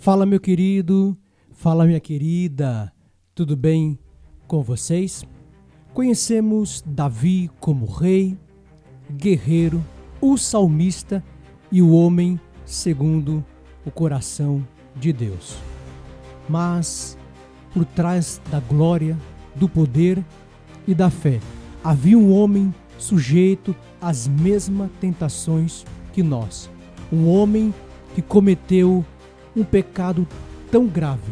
Fala, meu querido, fala, minha querida, tudo bem com vocês? Conhecemos Davi como rei, guerreiro, o salmista e o homem segundo o coração de Deus. Mas por trás da glória, do poder e da fé, havia um homem sujeito às mesmas tentações que nós. Um homem que cometeu um pecado tão grave,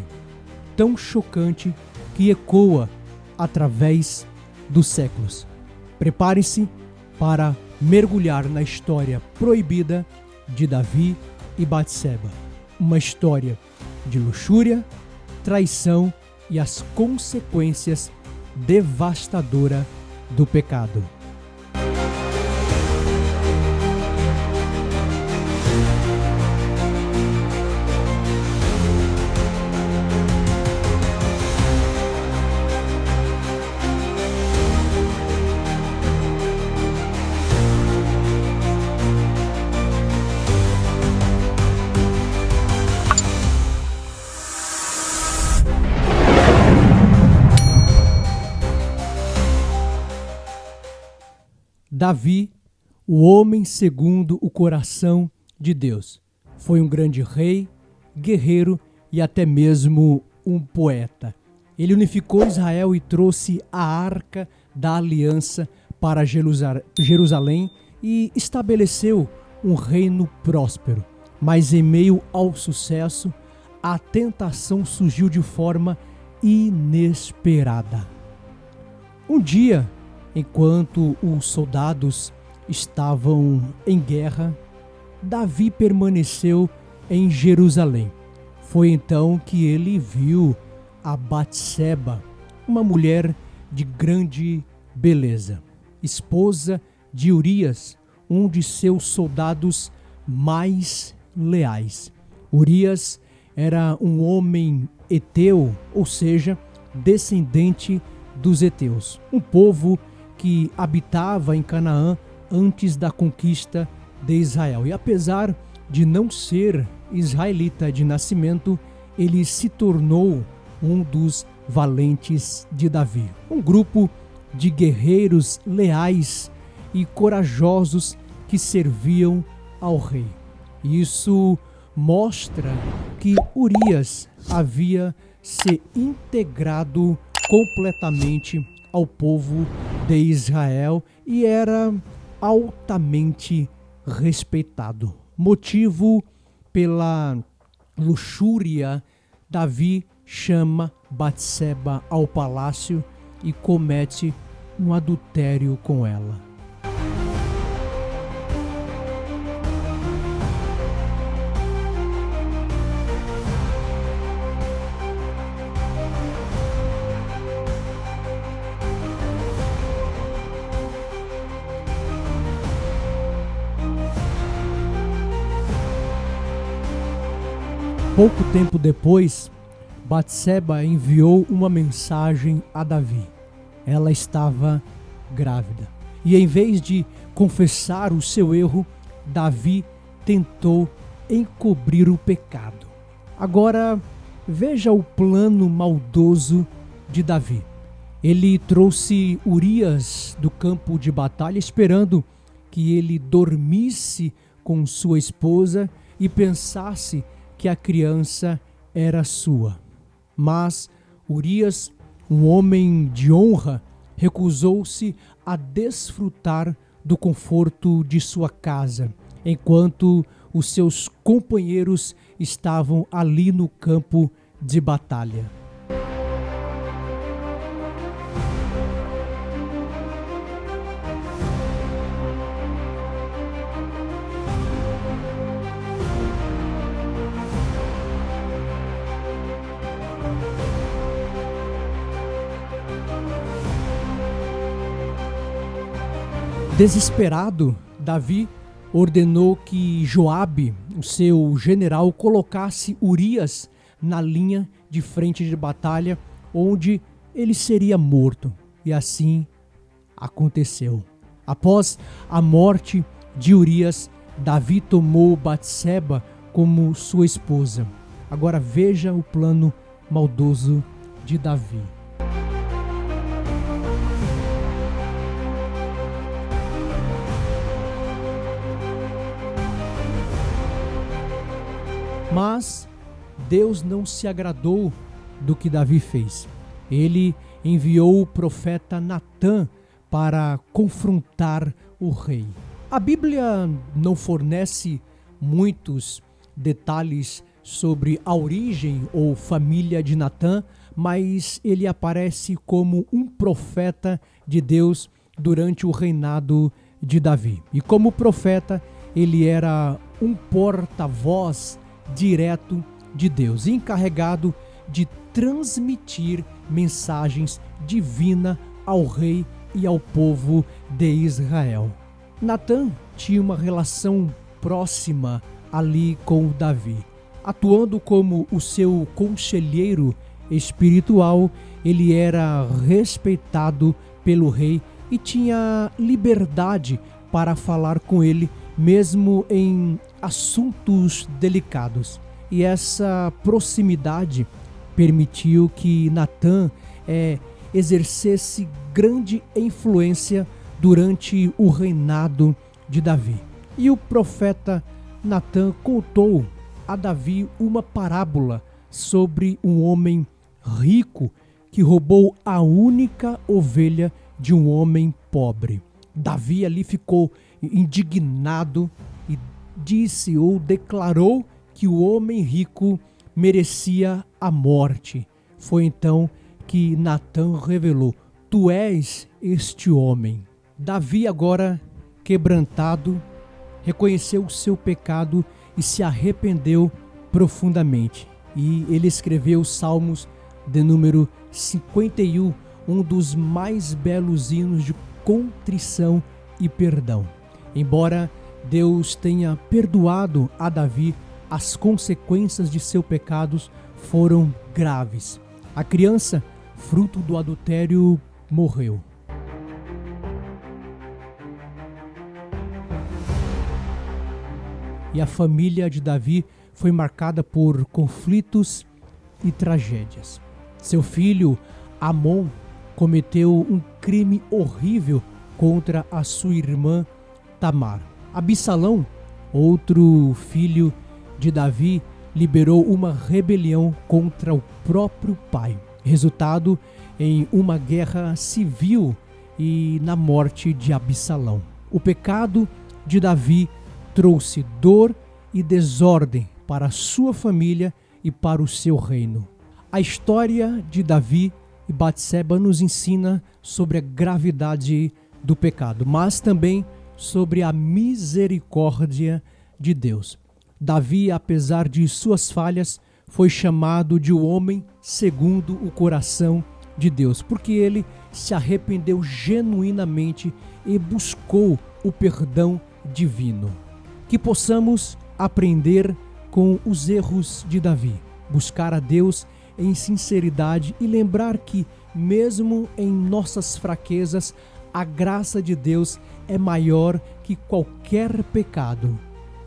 tão chocante, que ecoa através dos séculos. Prepare-se para mergulhar na história proibida de Davi e Batseba. Uma história de luxúria, traição e as consequências devastadoras do pecado. Davi, o homem segundo o coração de Deus, foi um grande rei, guerreiro e até mesmo um poeta. Ele unificou Israel e trouxe a Arca da Aliança para Jerusalém e estabeleceu um reino próspero. Mas em meio ao sucesso, a tentação surgiu de forma inesperada. Um dia, enquanto os soldados estavam em guerra, Davi permaneceu em Jerusalém. Foi então que ele viu a Batseba, uma mulher de grande beleza, esposa de Urias, um de seus soldados mais leais. Urias era um homem heteu, ou seja, descendente dos heteus, um povo que habitava em Canaã antes da conquista de Israel. E apesar de não ser israelita de nascimento, ele se tornou um dos valentes de Davi. Um grupo de guerreiros leais e corajosos que serviam ao rei. Isso mostra que Urias havia se integrado completamente ao povo de Israel e era altamente respeitado. Motivo pela luxúria, Davi chama Batseba ao palácio e comete um adultério com ela. Pouco tempo depois, Batseba enviou uma mensagem a Davi. Ela estava grávida. E em vez de confessar o seu erro, Davi tentou encobrir o pecado. Agora, veja o plano maldoso de Davi. Ele trouxe Urias do campo de batalha, esperando que ele dormisse com sua esposa e pensasse que a criança era sua. Mas Urias, um homem de honra, recusou-se a desfrutar do conforto de sua casa, enquanto os seus companheiros estavam ali no campo de batalha. Desesperado, Davi ordenou que Joabe, o seu general, colocasse Urias na linha de frente de batalha, onde ele seria morto. E assim aconteceu. Após a morte de Urias, Davi tomou Batseba como sua esposa. Agora veja o plano maldoso de Davi. Mas Deus não se agradou do que Davi fez. Ele enviou o profeta Natã para confrontar o rei. A Bíblia não fornece muitos detalhes sobre a origem ou família de Natã, mas ele aparece como um profeta de Deus durante o reinado de Davi. E como profeta, ele era um porta-voz direto de Deus, encarregado de transmitir mensagens divinas ao rei e ao povo de Israel. Natã tinha uma relação próxima ali com Davi. Atuando como o seu conselheiro espiritual, ele era respeitado pelo rei e tinha liberdade para falar com ele, mesmo em assuntos delicados. E essa proximidade permitiu que Natã exercesse grande influência durante o reinado de Davi. E o profeta Natã contou a Davi uma parábola sobre um homem rico que roubou a única ovelha de um homem pobre. Davi ali ficou indignado e disse ou declarou que o homem rico merecia a morte. Foi então que Natã revelou: tu és este homem. Davi, agora quebrantado, reconheceu o seu pecado e se arrependeu profundamente. E ele escreveu os Salmos de número 51, um dos mais belos hinos de contrição e perdão. Embora Deus tenha perdoado a Davi, as consequências de seus pecados foram graves. A criança, fruto do adultério, morreu. E a família de Davi foi marcada por conflitos e tragédias. Seu filho Amon cometeu um crime horrível contra a sua irmã Tamar. Absalão, outro filho de Davi, liberou uma rebelião contra o próprio pai, resultado em uma guerra civil e na morte de Absalão. O pecado de Davi trouxe dor e desordem para a sua família e para o seu reino. A história de Davi e Batseba nos ensina sobre a gravidade do pecado, mas também sobre a misericórdia de Deus. Davi, apesar de suas falhas, foi chamado de um homem segundo o coração de Deus, porque ele se arrependeu genuinamente e buscou o perdão divino. Que possamos aprender com os erros de Davi, buscar a Deus em sinceridade e lembrar que, mesmo em nossas fraquezas, a graça de Deus é maior que qualquer pecado.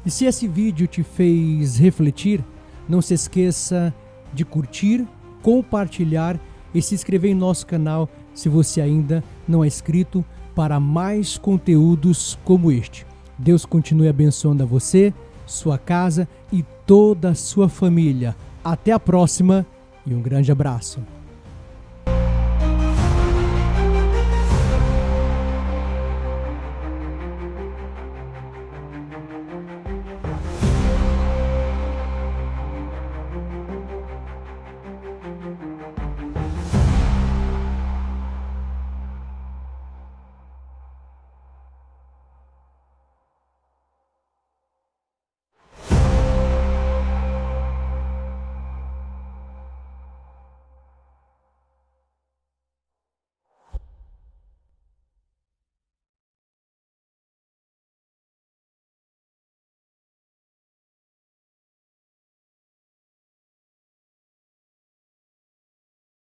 E se esse vídeo te fez refletir, não se esqueça de curtir, compartilhar e se inscrever em nosso canal se você ainda não é inscrito, para mais conteúdos como este. Deus continue abençoando a você, sua casa e toda a sua família. Até a próxima e um grande abraço.